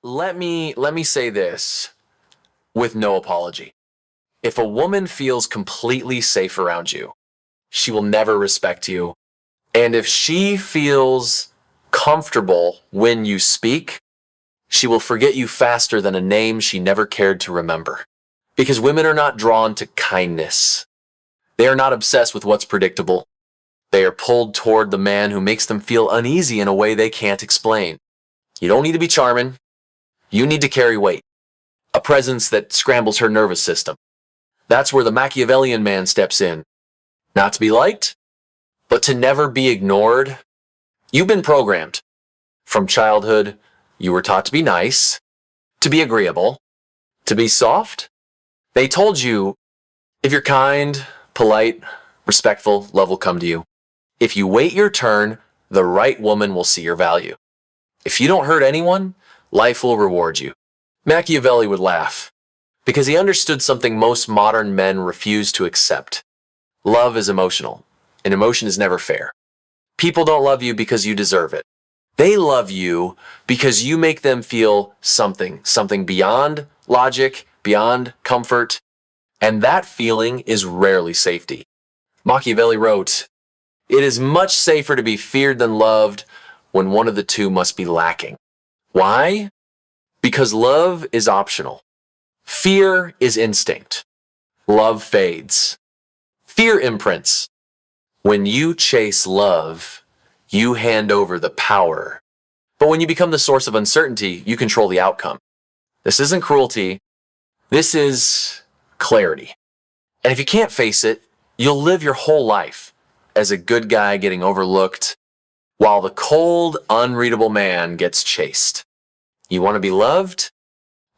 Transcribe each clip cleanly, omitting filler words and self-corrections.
Let me say this with no apology. If a woman feels completely safe around you, she will never respect you. And if she feels comfortable when you speak, she will forget you faster than a name she never cared to remember. Because women are not drawn to kindness. They are not obsessed with what's predictable. They are pulled toward the man who makes them feel uneasy in a way they can't explain. You don't need to be charming. You need to carry weight. A presence that scrambles her nervous system. That's where the Machiavellian man steps in. Not to be liked, but to never be ignored. You've been programmed. From childhood, you were taught to be nice, to be agreeable, to be soft. They told you, if you're kind, polite, respectful, love will come to you. If you wait your turn, the right woman will see your value. If you don't hurt anyone, life will reward you. Machiavelli would laugh, because he understood something most modern men refuse to accept. Love is emotional, and emotion is never fair. People don't love you because you deserve it. They love you because you make them feel something beyond logic, beyond comfort, and that feeling is rarely safety. Machiavelli wrote, "It is much safer to be feared than loved when one of the two must be lacking." Why? Because love is optional. Fear is instinct. Love fades. Fear imprints. When you chase love, you hand over the power. But when you become the source of uncertainty, you control the outcome. This isn't cruelty. This is clarity. And if you can't face it, you'll live your whole life as a good guy getting overlooked, while the cold, unreadable man gets chased. You want to be loved?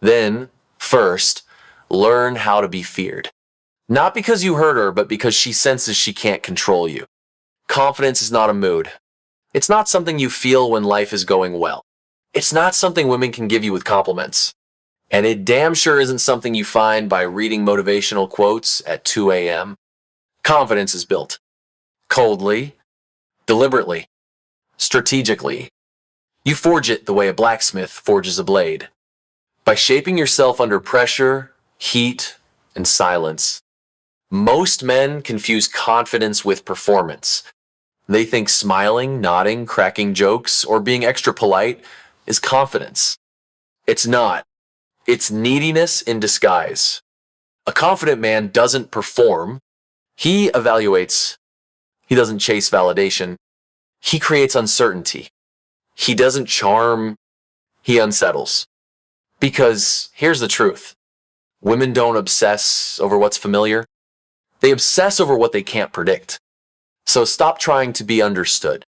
Then, first, learn how to be feared. Not because you hurt her, but because she senses she can't control you. Confidence is not a mood. It's not something you feel when life is going well. It's not something women can give you with compliments. And it damn sure isn't something you find by reading motivational quotes at 2 a.m. Confidence is built coldly, deliberately, strategically. You forge it the way a blacksmith forges a blade. By shaping yourself under pressure, heat, and silence. Most men confuse confidence with performance. They think smiling, nodding, cracking jokes, or being extra polite is confidence. It's not. It's neediness in disguise. A confident man doesn't perform. He evaluates. He doesn't chase validation. He creates uncertainty. He doesn't charm. He unsettles. Because here's the truth. Women don't obsess over what's familiar. They obsess over what they can't predict. So stop trying to be understood.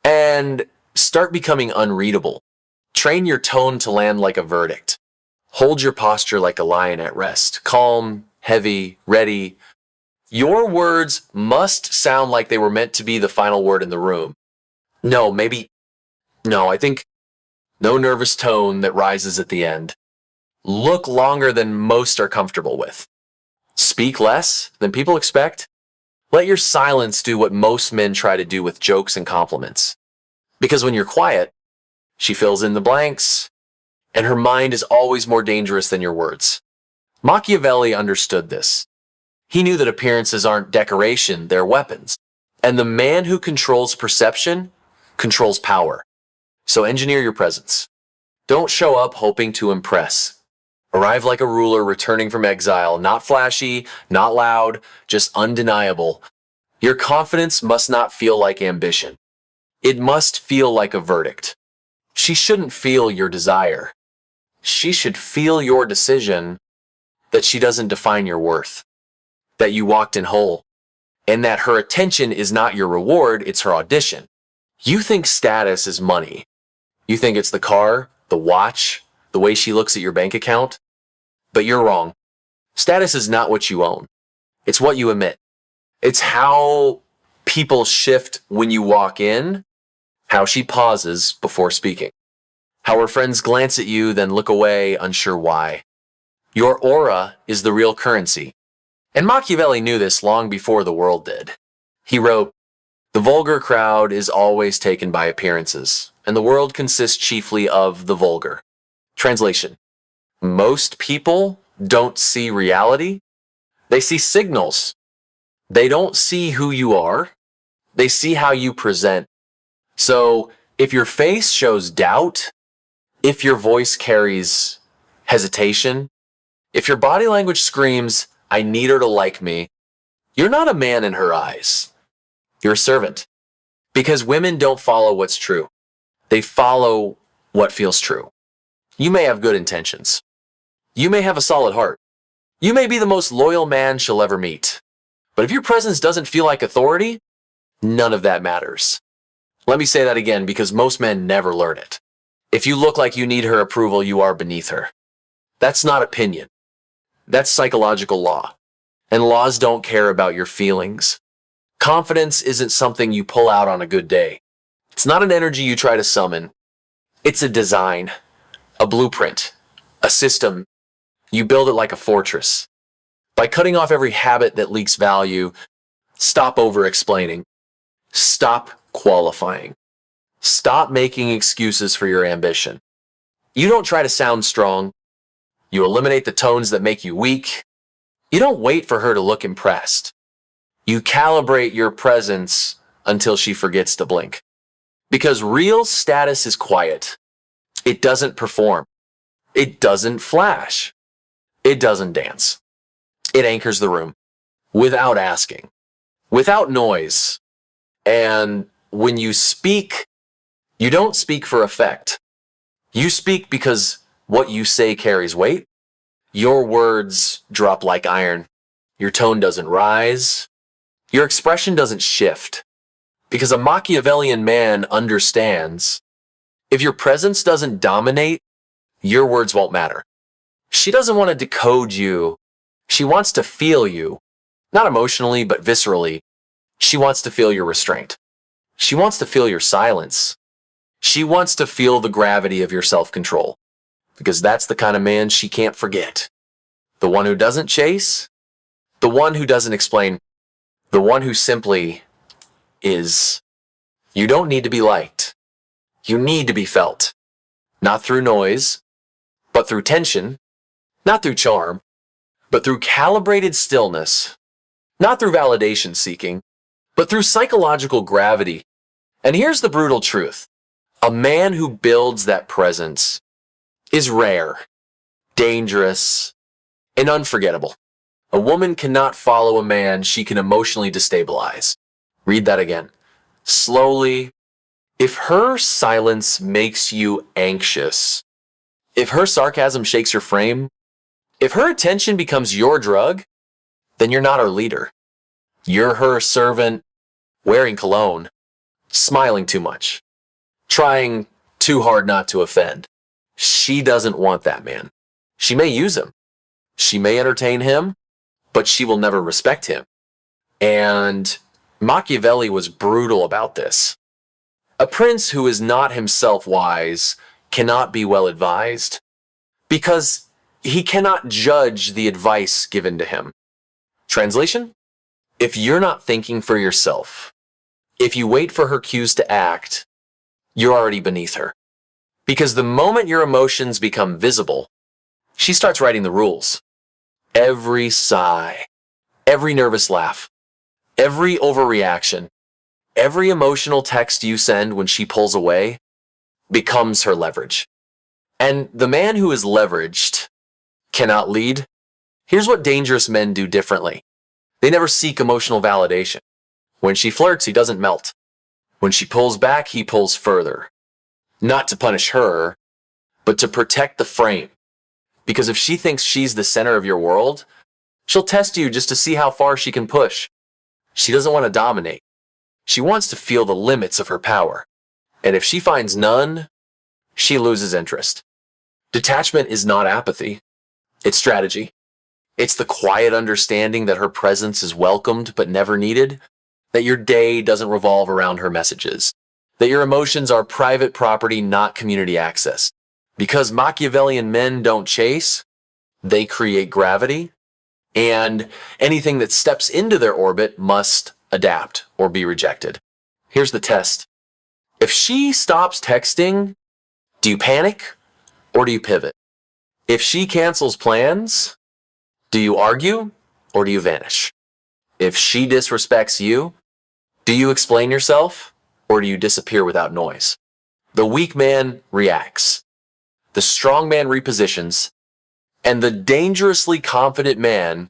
And start becoming unreadable. Train your tone to land like a verdict. Hold your posture like a lion at rest. Calm, heavy, ready. Your words must sound like they were meant to be the final word in the room. I think no nervous tone that rises at the end. Look longer than most are comfortable with. Speak less than people expect. Let your silence do what most men try to do with jokes and compliments. Because when you're quiet, she fills in the blanks, and her mind is always more dangerous than your words. Machiavelli understood this. He knew that appearances aren't decoration, they're weapons. And the man who controls perception controls power. So engineer your presence. Don't show up hoping to impress. Arrive like a ruler returning from exile, not flashy, not loud, just undeniable. Your confidence must not feel like ambition. It must feel like a verdict. She shouldn't feel your desire. She should feel your decision that she doesn't define your worth, that you walked in whole, and that her attention is not your reward, it's her audition. You think status is money. You think it's the car, the watch, the way she looks at your bank account. But you're wrong. Status is not what you own. It's what you emit. It's how people shift when you walk in, how she pauses before speaking, how her friends glance at you, then look away, unsure why. Your aura is the real currency. And Machiavelli knew this long before the world did. He wrote, "The vulgar crowd is always taken by appearances, and the world consists chiefly of the vulgar." Translation: most people don't see reality. They see signals. They don't see who you are. They see how you present. So if your face shows doubt, if your voice carries hesitation, if your body language screams, "I need her to like me," you're not a man in her eyes. You're a servant. Because women don't follow what's true. They follow what feels true. You may have good intentions. You may have a solid heart. You may be the most loyal man she'll ever meet. But if your presence doesn't feel like authority, none of that matters. Let me say that again because most men never learn it. If you look like you need her approval, you are beneath her. That's not opinion. That's psychological law. And laws don't care about your feelings. Confidence isn't something you pull out on a good day. It's not an energy you try to summon. It's a design, a blueprint, a system. You build it like a fortress. By cutting off every habit that leaks value, stop over-explaining. Stop qualifying. Stop making excuses for your ambition. You don't try to sound strong. You eliminate the tones that make you weak. You don't wait for her to look impressed. You calibrate your presence until she forgets to blink. Because real status is quiet. It doesn't perform. It doesn't flash. It doesn't dance. It anchors the room without asking, without noise. And when you speak, you don't speak for effect. You speak because what you say carries weight. Your words drop like iron. Your tone doesn't rise. Your expression doesn't shift. Because a Machiavellian man understands if your presence doesn't dominate, your words won't matter. She doesn't want to decode you. She wants to feel you. Not emotionally, but viscerally. She wants to feel your restraint. She wants to feel your silence. She wants to feel the gravity of your self-control. Because that's the kind of man she can't forget. The one who doesn't chase. The one who doesn't explain. The one who simply is. You don't need to be liked. You need to be felt. Not through noise, but through tension. Not through charm, but through calibrated stillness. Not through validation seeking, but through psychological gravity. And here's the brutal truth. A man who builds that presence is rare, dangerous, and unforgettable. A woman cannot follow a man she can emotionally destabilize. Read that again. Slowly. If her silence makes you anxious, if her sarcasm shakes your frame, if her attention becomes your drug, then you're not her leader. You're her servant, wearing cologne, smiling too much, trying too hard not to offend. She doesn't want that man. She may use him. She may entertain him, but she will never respect him. And Machiavelli was brutal about this. A prince who is not himself wise cannot be well advised because he cannot judge the advice given to him. Translation? If you're not thinking for yourself, if you wait for her cues to act, you're already beneath her. Because the moment your emotions become visible, she starts writing the rules. Every sigh, every nervous laugh, every overreaction, every emotional text you send when she pulls away becomes her leverage. And the man who is leveraged cannot lead. Here's what dangerous men do differently. They never seek emotional validation. When she flirts, he doesn't melt. When she pulls back, he pulls further. Not to punish her, but to protect the frame. Because if she thinks she's the center of your world, she'll test you just to see how far she can push. She doesn't want to dominate. She wants to feel the limits of her power. And if she finds none, she loses interest. Detachment is not apathy. It's strategy. It's the quiet understanding that her presence is welcomed but never needed, that your day doesn't revolve around her messages, that your emotions are private property, not community access. Because Machiavellian men don't chase, they create gravity, and anything that steps into their orbit must adapt or be rejected. Here's the test. If she stops texting, do you panic or do you pivot? If she cancels plans, do you argue or do you vanish? If she disrespects you, do you explain yourself or do you disappear without noise? The weak man reacts. The strong man repositions. And the dangerously confident man,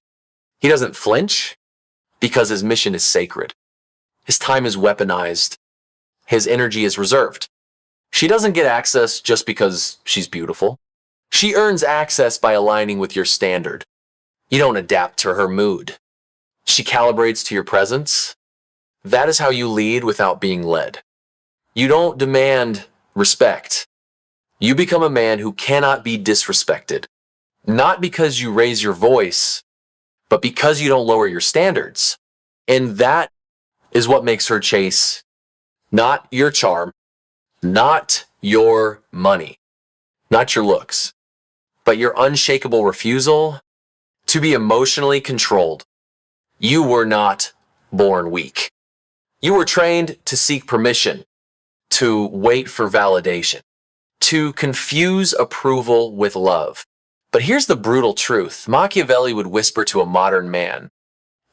he doesn't flinch because his mission is sacred. His time is weaponized. His energy is reserved. She doesn't get access just because she's beautiful. She earns access by aligning with your standard. You don't adapt to her mood. She calibrates to your presence. That is how you lead without being led. You don't demand respect. You become a man who cannot be disrespected. Not because you raise your voice, but because you don't lower your standards. And that is what makes her chase not your charm, not your money, not your looks, but your unshakable refusal to be emotionally controlled. You were not born weak. You were trained to seek permission, to wait for validation, to confuse approval with love. But here's the brutal truth. Machiavelli would whisper to a modern man,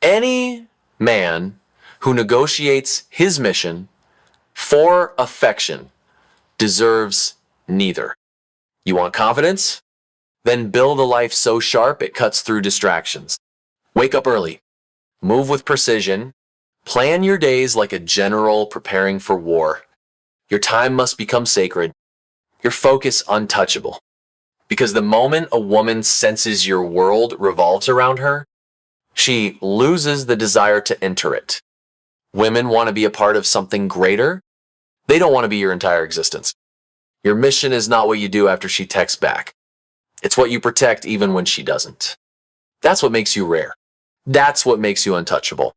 any man who negotiates his mission for affection deserves neither. You want confidence? Then build a life so sharp it cuts through distractions. Wake up early. Move with precision. Plan your days like a general preparing for war. Your time must become sacred. Your focus untouchable. Because the moment a woman senses your world revolves around her, she loses the desire to enter it. Women want to be a part of something greater. They don't want to be your entire existence. Your mission is not what you do after she texts back. It's what you protect even when she doesn't. That's what makes you rare. That's what makes you untouchable.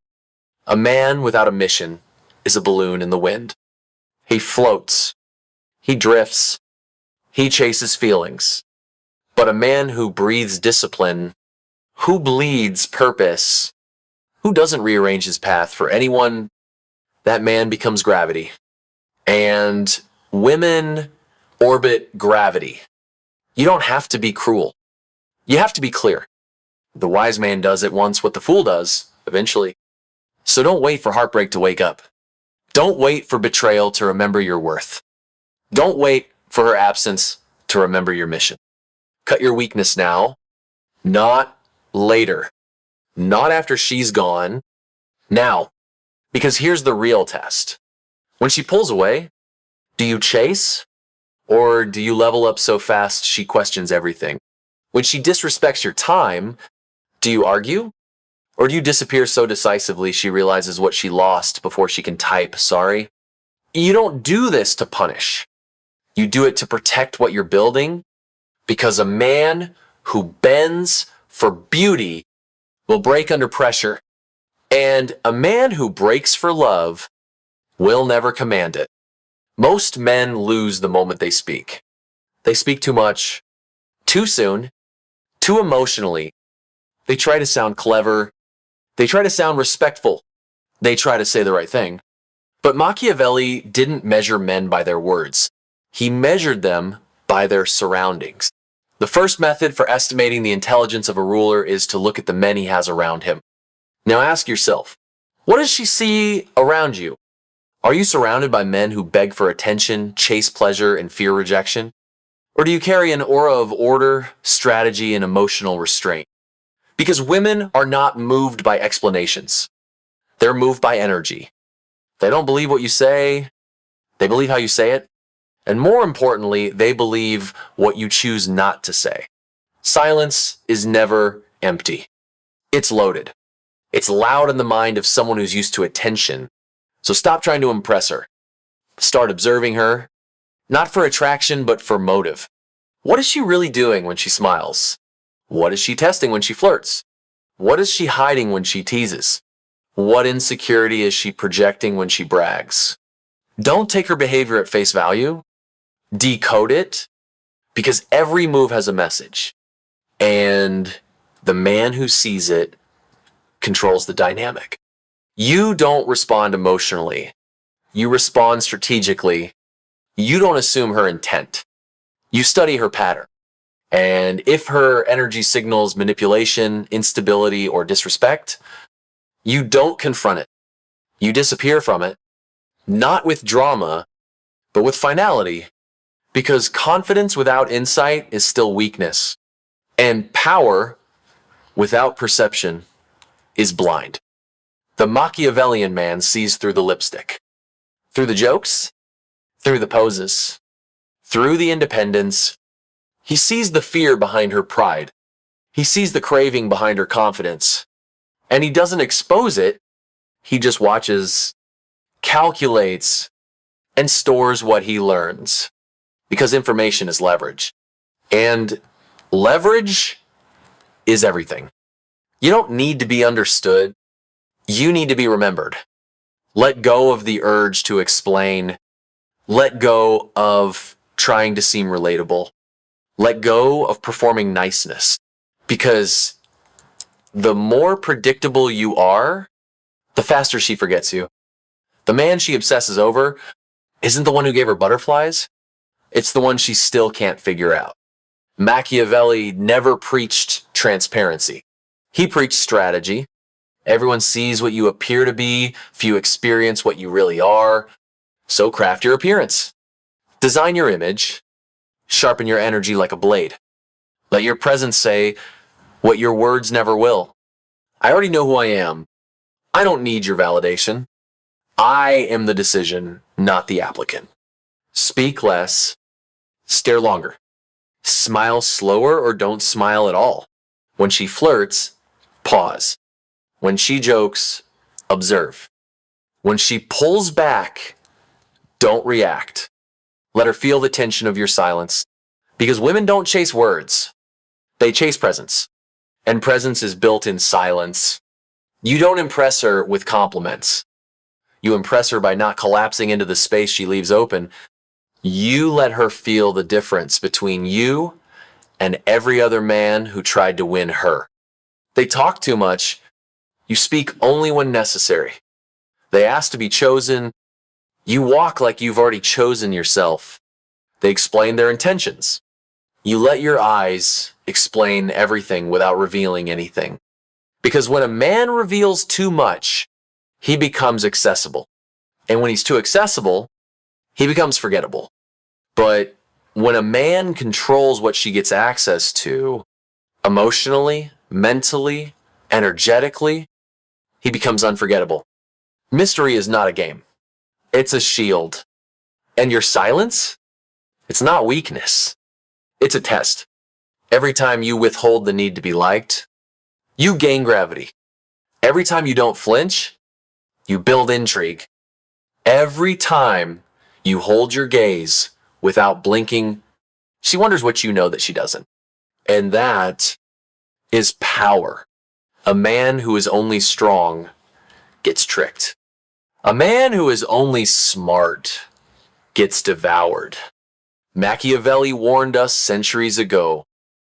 A man without a mission is a balloon in the wind. He floats. He drifts. He chases feelings. But a man who breathes discipline, who bleeds purpose, who doesn't rearrange his path for anyone, that man becomes gravity. And women orbit gravity. You don't have to be cruel. You have to be clear. The wise man does at once what the fool does, eventually. So don't wait for heartbreak to wake up. Don't wait for betrayal to remember your worth. Don't wait for her absence to remember your mission. Cut your weakness now, not later. Not after she's gone, now. Because here's the real test. When she pulls away, do you chase? Or do you level up so fast she questions everything? When she disrespects your time, do you argue? Or do you disappear so decisively she realizes what she lost before she can type sorry? You don't do this to punish. You do it to protect what you're building, because a man who bends for beauty will break under pressure, and a man who breaks for love will never command it. Most men lose the moment they speak. They speak too much, too soon, too emotionally. They try to sound clever. They try to sound respectful. They try to say the right thing. But Machiavelli didn't measure men by their words. He measured them by their surroundings. The first method for estimating the intelligence of a ruler is to look at the men he has around him. Now ask yourself, what does she see around you? Are you surrounded by men who beg for attention, chase pleasure, and fear rejection? Or do you carry an aura of order, strategy, and emotional restraint? Because women are not moved by explanations. They're moved by energy. They don't believe what you say. They believe how you say it. And more importantly, they believe what you choose not to say. Silence is never empty. It's loaded. It's loud in the mind of someone who's used to attention. So stop trying to impress her. Start observing her, not for attraction, but for motive. What is she really doing when she smiles? What is she testing when she flirts? What is she hiding when she teases? What insecurity is she projecting when she brags? Don't take her behavior at face value. Decode it, because every move has a message. And the man who sees it controls the dynamic. You don't respond emotionally. You respond strategically. You don't assume her intent. You study her pattern. And if her energy signals manipulation, instability, or disrespect, you don't confront it. You disappear from it, not with drama, but with finality, because confidence without insight is still weakness, and power without perception is blind. The Machiavellian man sees through the lipstick, through the jokes, through the poses, through the independence. He sees the fear behind her pride. He sees the craving behind her confidence. And he doesn't expose it. He just watches, calculates, and stores what he learns. Because information is leverage. And leverage is everything. You don't need to be understood. You need to be remembered. Let go of the urge to explain. Let go of trying to seem relatable. Let go of performing niceness. Because the more predictable you are, the faster she forgets you. The man she obsesses over isn't the one who gave her butterflies. It's the one she still can't figure out. Machiavelli never preached transparency. He preached strategy. Everyone sees what you appear to be, few experience what you really are. So craft your appearance. Design your image. Sharpen your energy like a blade. Let your presence say what your words never will. I already know who I am. I don't need your validation. I am the decision, not the applicant. Speak less. Stare longer. Smile slower or don't smile at all. When she flirts, pause. When she jokes, observe. When she pulls back, don't react. Let her feel the tension of your silence. Because women don't chase words. They chase presence. And presence is built in silence. You don't impress her with compliments. You impress her by not collapsing into the space she leaves open. You let her feel the difference between you and every other man who tried to win her. They talk too much. You speak only when necessary. They ask to be chosen. You walk like you've already chosen yourself. They explain their intentions. You let your eyes explain everything without revealing anything. Because when a man reveals too much, he becomes accessible. And when he's too accessible, he becomes forgettable. But when a man controls what she gets access to, emotionally, mentally, energetically, he becomes unforgettable. Mystery is not a game. It's a shield. And your silence? It's not weakness. It's a test. Every time you withhold the need to be liked, you gain gravity. Every time you don't flinch, you build intrigue. Every time you hold your gaze without blinking, she wonders what you know that she doesn't. And that is power. A man who is only strong gets tricked. A man who is only smart gets devoured. Machiavelli warned us centuries ago.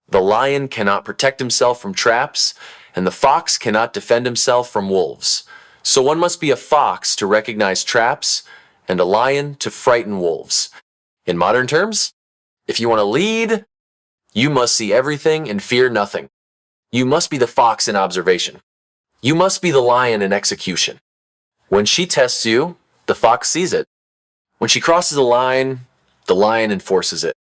The lion cannot protect himself from traps, and the fox cannot defend himself from wolves. So one must be a fox to recognize traps, and a lion to frighten wolves. In modern terms, if you want to lead, you must see everything and fear nothing. You must be the fox in observation. You must be the lion in execution. When she tests you, the fox sees it. When she crosses a line, the lion enforces it.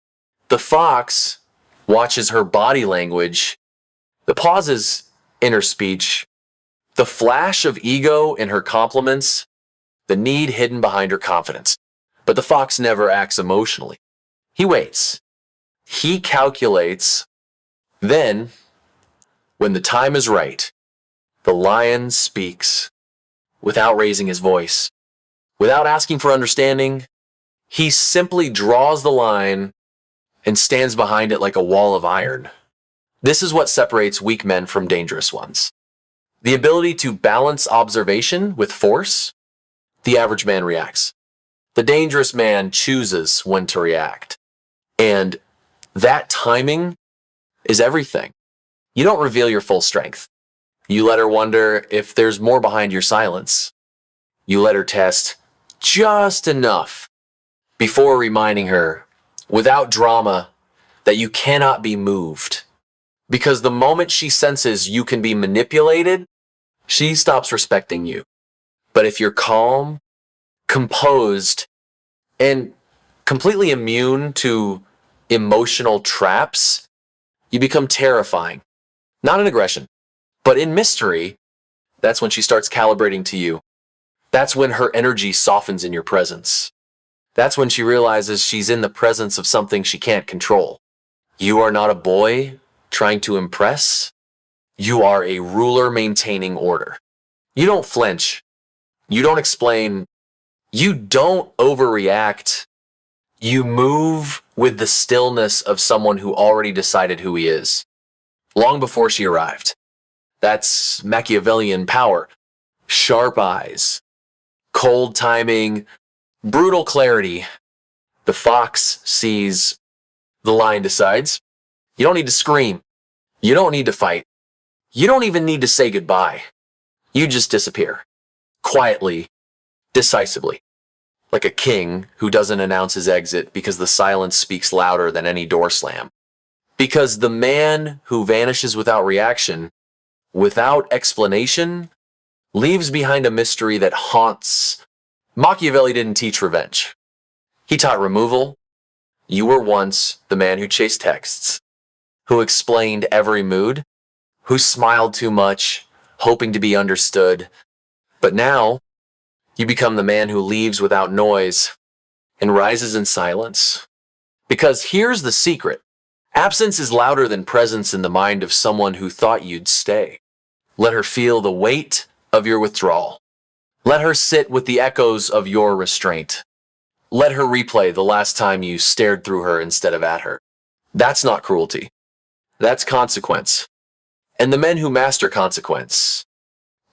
The fox watches her body language, the pauses in her speech, the flash of ego in her compliments, the need hidden behind her confidence. But the fox never acts emotionally. He waits. He calculates. Then, when the time is right, the lion speaks without raising his voice, without asking for understanding. He simply draws the line and stands behind it like a wall of iron. This is what separates weak men from dangerous ones. The ability to balance observation with force. The average man reacts. The dangerous man chooses when to react. And that timing is everything. You don't reveal your full strength. You let her wonder if there's more behind your silence. You let her test just enough before reminding her, without drama, that you cannot be moved. Because the moment she senses you can be manipulated, she stops respecting you. But if you're calm, composed, and completely immune to emotional traps, you become terrifying. Not in aggression, but in mystery. That's when she starts calibrating to you. That's when her energy softens in your presence. That's when she realizes she's in the presence of something she can't control. You are not a boy trying to impress. You are a ruler maintaining order. You don't flinch. You don't explain. You don't overreact. You move with the stillness of someone who already decided who he is, long before she arrived. That's Machiavellian power. Sharp eyes, cold timing, brutal clarity. The fox sees, the lion decides. You don't need to scream. You don't need to fight. You don't even need to say goodbye. You just disappear. Quietly, decisively. Like a king who doesn't announce his exit because the silence speaks louder than any door slam. Because the man who vanishes without reaction, without explanation, leaves behind a mystery that haunts. Machiavelli didn't teach revenge. He taught removal. You were once the man who chased texts, who explained every mood, who smiled too much, hoping to be understood. But now, you become the man who leaves without noise and rises in silence. Because here's the secret. Absence is louder than presence in the mind of someone who thought you'd stay. Let her feel the weight of your withdrawal. Let her sit with the echoes of your restraint. Let her replay the last time you stared through her instead of at her. That's not cruelty. That's consequence. And the men who master consequence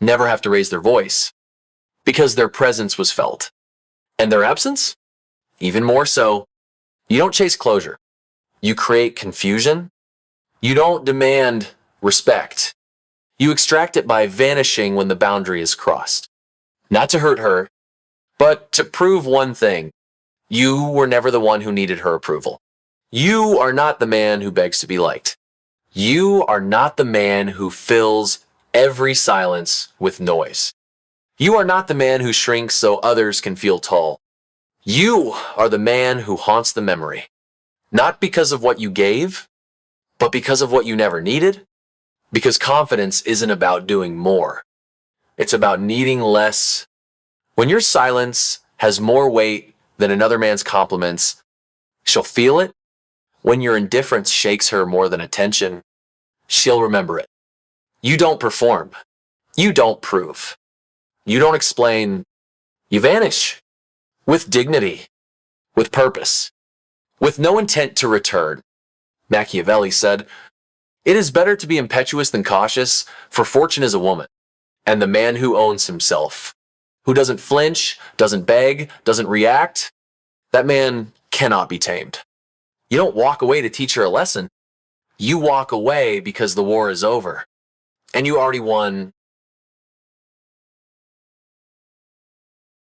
never have to raise their voice because their presence was felt. And their absence? Even more so. You don't chase closure. You create confusion. You don't demand respect. You extract it by vanishing when the boundary is crossed. Not to hurt her, but to prove one thing. You were never the one who needed her approval. You are not the man who begs to be liked. You are not the man who fills every silence with noise. You are not the man who shrinks so others can feel tall. You are the man who haunts the memory. Not because of what you gave, but because of what you never needed. Because confidence isn't about doing more. It's about needing less. When your silence has more weight than another man's compliments, she'll feel it. When your indifference shakes her more than attention, she'll remember it. You don't perform. You don't prove. You don't explain. You vanish. With dignity. With purpose. With no intent to return. Machiavelli said, "It is better to be impetuous than cautious, for fortune is a woman." And the man who owns himself, who doesn't flinch, doesn't beg, doesn't react, that man cannot be tamed. You don't walk away to teach her a lesson. You walk away because the war is over. And you already won